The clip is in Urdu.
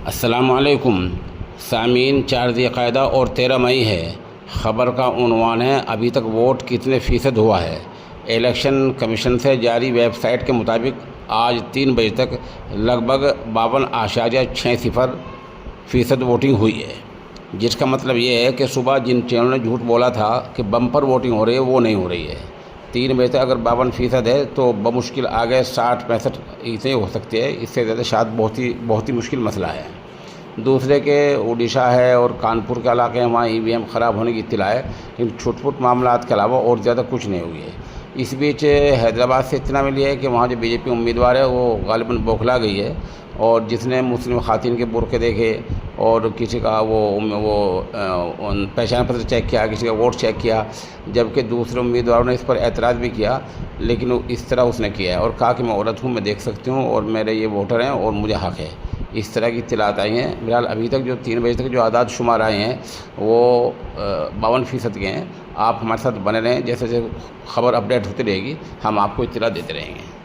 السلام علیکم سامعین، 4 ذی القعدہ اور 13 مئی ہے۔ خبر کا عنوان ہے ابھی تک ووٹ کتنے فیصد ہوا ہے۔ الیکشن کمیشن سے جاری ویب سائٹ کے مطابق آج 3 بجے تک لگ بھگ 52.60% ووٹنگ ہوئی ہے، جس کا مطلب یہ ہے کہ صبح جن چینلوں نے جھوٹ بولا تھا کہ بمپر ووٹنگ ہو رہی ہے وہ نہیں ہو رہی ہے۔ 3 بجے تک اگر 52% ہے تو بمشکل آگے 60-65 ہو سکتے ہیں، اس سے زیادہ شاید بہت ہی مشکل مسئلہ ہے۔ دوسرے کہ اڈیشہ ہے اور کانپور کے علاقے ہیں، وہاں EVM خراب ہونے کی اطلاع ہے، لیکن چھوٹ پھوٹ معاملات کے علاوہ اور زیادہ کچھ نہیں ہوئی ہے۔ اس بیچ حیدرآباد سے اطلاع ملی ہے کہ وہاں جو BJP امیدوار ہے وہ غالباً بوکھلا گئی ہے، اور جس نے مسلم خواتین کے برقعے دیکھے اور کسی کا وہ پہچان پتر چیک کیا، کسی کا ووٹ چیک کیا، جبکہ دوسرے امیدواروں نے اس پر اعتراض بھی کیا، لیکن اس طرح اس نے کیا ہے اور کہا کہ میں عورت ہوں، میں دیکھ سکتی ہوں اور میرے یہ ووٹر ہیں اور مجھے حق ہے۔ اس طرح کی اطلاعات آئی ہیں۔ بہرحال ابھی تک جو 3 بجے تک جو اعداد شمار آئے ہیں وہ 52% کے ہیں۔ آپ ہمارے ساتھ بنے رہیں، جیسے جیسے خبر اپڈیٹ ہوتی رہے گی ہم آپ کو اطلاع دیتے رہیں گے۔